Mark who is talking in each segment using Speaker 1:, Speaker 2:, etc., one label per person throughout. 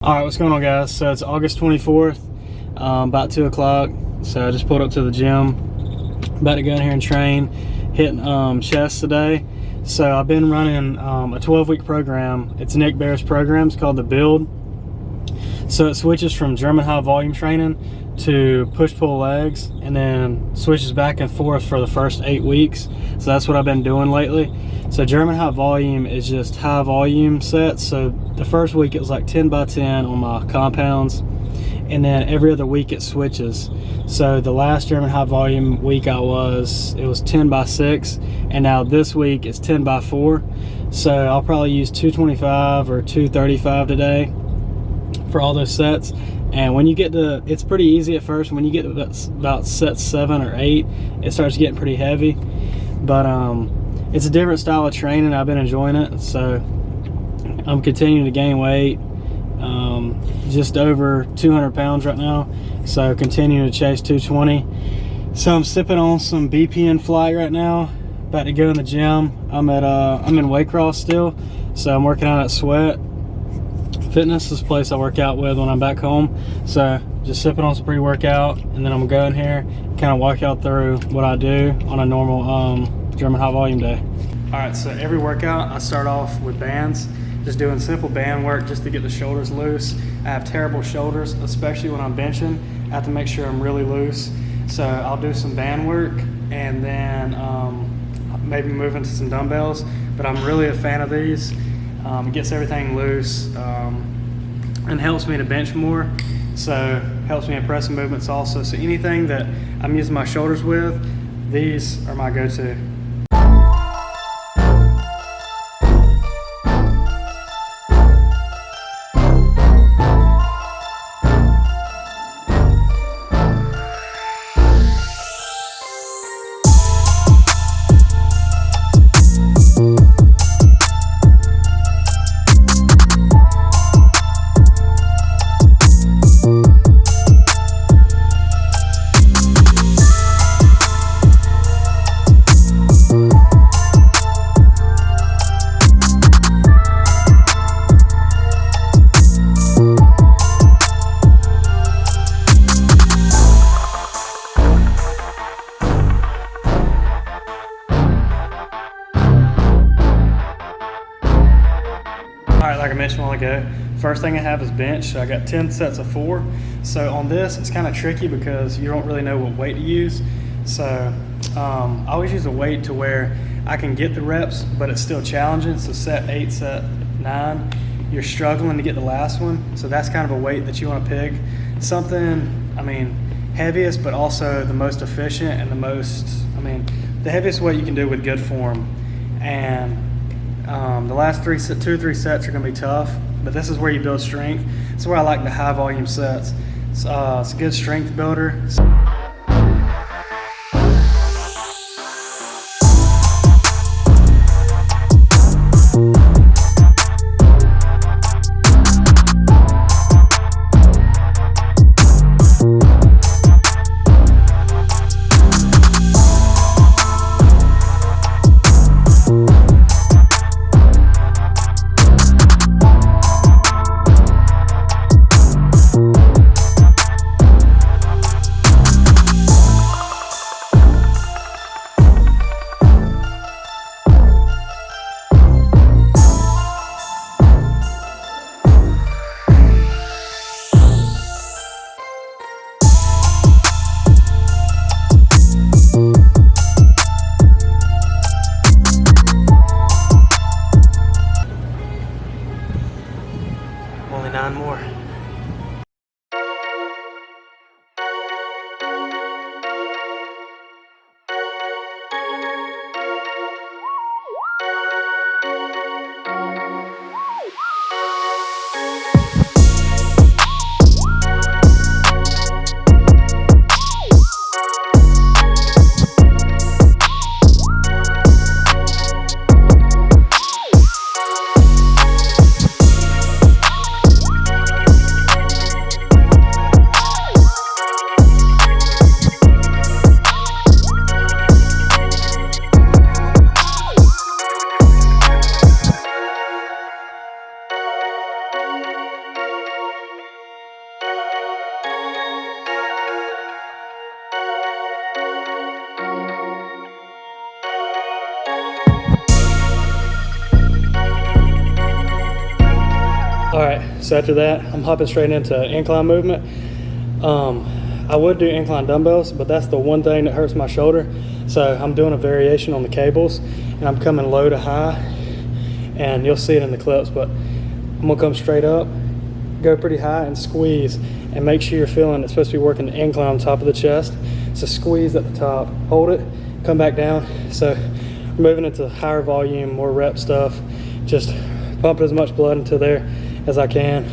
Speaker 1: All right, what's going on, guys? So it's August 24th, about 2 o'clock. So I just pulled up to the gym, about to go in here and train, hitting chest today. So I've been running a 12-week program. It's Nick Bear's program. It's called the Build. So it switches from German high volume training to push-pull legs, and then switches back and forth for the first 8 weeks. So that's what I've been doing lately. So German high volume is just high volume sets. So the first week it was like 10 by 10 on my compounds, and then every other week it switches. So the last German high volume week it was 10 by 6, and now this week it's 10 by 4. So I'll probably use 225 or 235 today for all those sets. And when you get to, it's pretty easy at first. When you get to about set 7 or 8, it starts getting pretty heavy. But it's a different style of training. I've been enjoying it. So I'm continuing to gain weight, just over 200 pounds right now. So continuing to chase 220. So I'm sipping on some BP Flight right now. About to go in the gym. I'm in Waycross still. So I'm working out at Sweat Fitness, is the place I work out with when I'm back home. So just sipping on some pre-workout, and then I'm gonna go in here, kind of walk y'all through what I do on a normal German high volume day. All right, so every workout I start off with bands, just doing simple band work just to get the shoulders loose. I have terrible shoulders, especially when I'm benching. I have to make sure I'm really loose. So I'll do some band work, and then maybe move into some dumbbells, but I'm really a fan of these. It gets everything loose and helps me to bench more. So helps me in pressing movements also. So anything that I'm using my shoulders with, these are my go-to. All right, like I mentioned a while ago, first thing I have is bench. So I got 10 sets of 4. So on this, it's kind of tricky because you don't really know what weight to use. So I always use a weight to where I can get the reps, but it's still challenging. So set 8, set 9, you're struggling to get the last one. So that's kind of a weight that you want to pick. Something, heaviest, but also the most efficient and the heaviest weight you can do with good form. And the last 2 or 3 sets are going to be tough, but this is where you build strength. It's where I like the high volume sets. It's a good strength builder. Only 9 more. So after that, I'm hopping straight into incline movement. I would do incline dumbbells, but that's the one thing that hurts my shoulder. So I'm doing a variation on the cables, and I'm coming low to high, and you'll see it in the clips, but I'm gonna come straight up, go pretty high, and squeeze, and make sure you're feeling it's supposed to be working the incline on top of the chest. So squeeze at the top, hold it, come back down. So we're moving into higher volume, more rep stuff, just pumping as much blood into there as I can.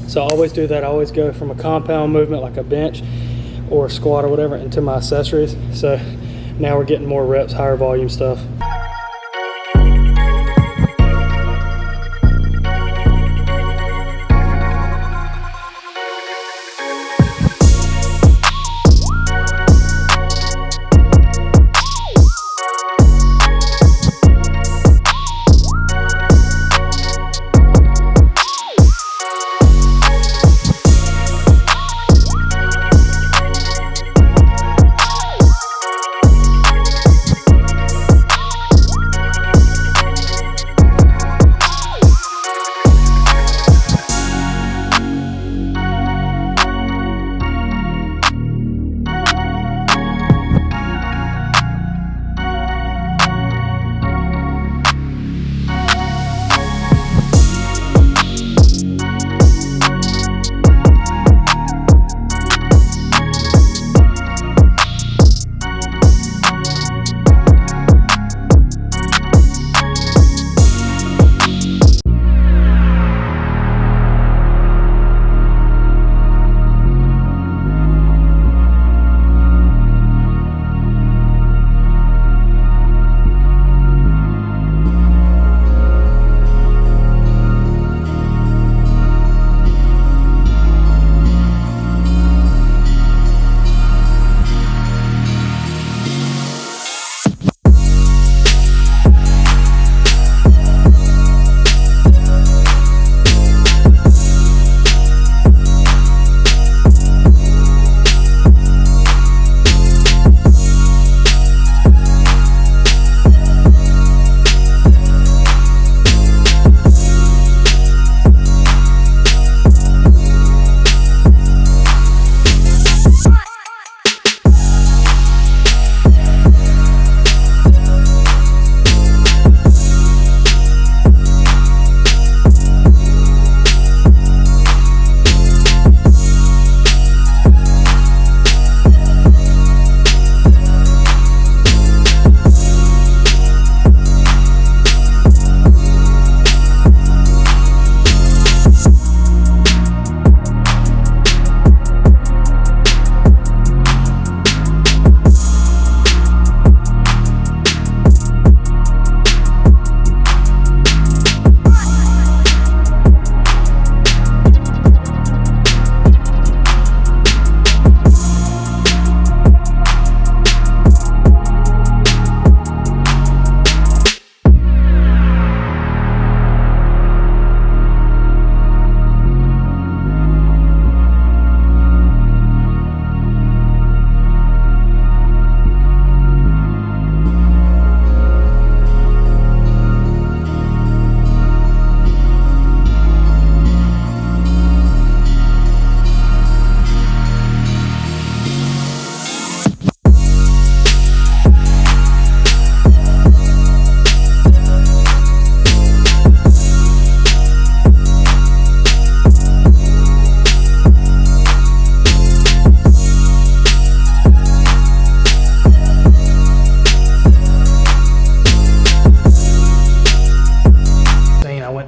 Speaker 1: So I always do that. I always go from a compound movement like a bench or a squat or whatever into my accessories. So now we're getting more reps, higher volume stuff.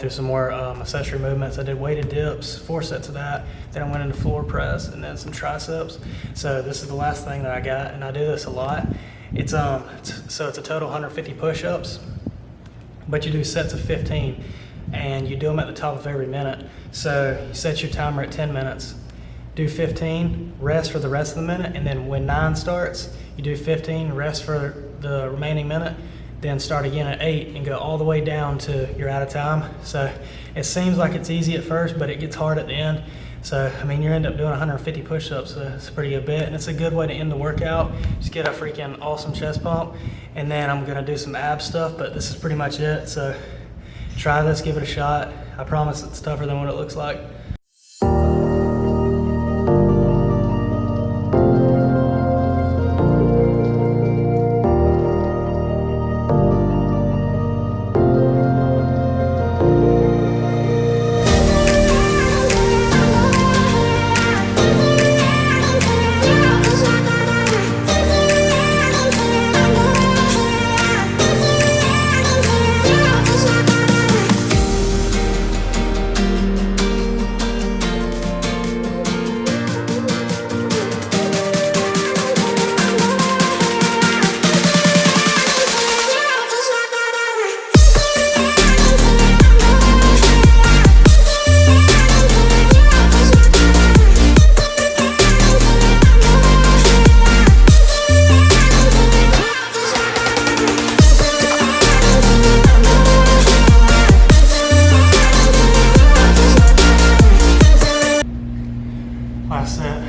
Speaker 1: Some more accessory movements. I did weighted dips, 4 sets of that. Then I went into floor press and then some triceps. So this is the last thing that I got, and I do this a lot. It's so it's a total 150 push-ups, but you do sets of 15, and you do them at the top of every minute. So you set your timer at 10 minutes, do 15, rest for the rest of the minute, and then when 9 starts, you do 15, rest for the remaining minute, then start again at 8 and go all the way down to you're out of time. So it seems like it's easy at first, but it gets hard at the end. So, I mean, you end up doing 150 push-ups, so it's a pretty good bit, and it's a good way to end the workout. Just get a freaking awesome chest pump, and then I'm gonna do some ab stuff, but this is pretty much it. So try this, give it a shot. I promise it's tougher than what it looks like. Last set.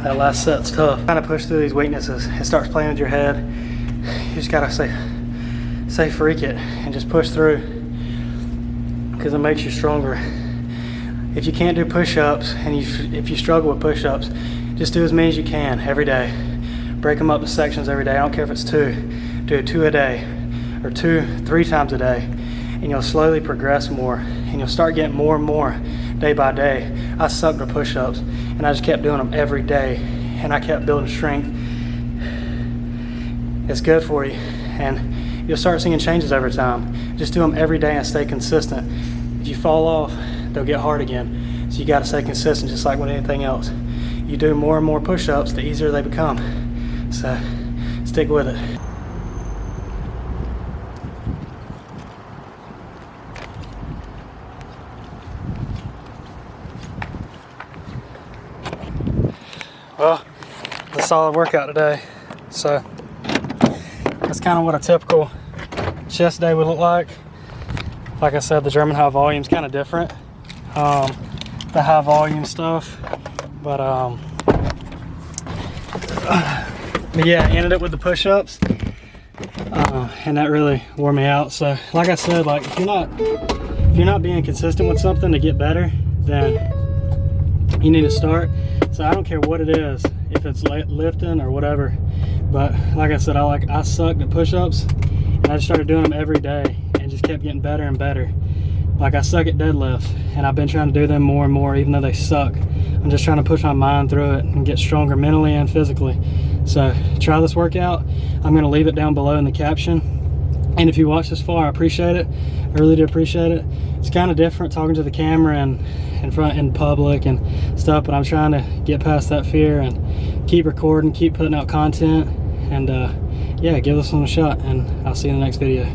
Speaker 1: That last set's tough. Kind of push through these weaknesses. It starts playing with your head. You just gotta say freak it and just push through, because it makes you stronger. If you can't do push-ups and if you struggle with push-ups, just do as many as you can every day. Break them up to sections every day. I don't care if it's 2. Do 2 a day or 2-3 times a day, and you'll slowly progress more, and you'll start getting more and more day by day. I sucked at push-ups and I just kept doing them every day, and I kept building strength. It's good for you, and you'll start seeing changes over time. Just do them every day and stay consistent. If you fall off, they'll get hard again. So you gotta stay consistent, just like with anything else. You do more and more push-ups, the easier they become. So stick with it. Well, it's a solid workout today. So that's kind of what a typical chest day would look like. Like I said, the German high volume is kind of different. The high volume stuff, but yeah, I ended up with the push-ups, and that really wore me out. So like I said, like if you're not being consistent with something to get better, then you need to start. So I don't care what it is, if it's lifting or whatever. But like I said, I sucked at push-ups, and I just started doing them every day and just kept getting better and better. Like I suck at deadlifts, and I've been trying to do them more and more, even though they suck. I'm just trying to push my mind through it and get stronger mentally and physically. So try this workout. I'm gonna leave it down below in the caption. And if you watch this far, I appreciate it. I really do appreciate it. It's kind of different talking to the camera and in public and stuff, but I'm trying to get past that fear and keep recording, keep putting out content, and yeah, give this one a shot, and I'll see you in the next video.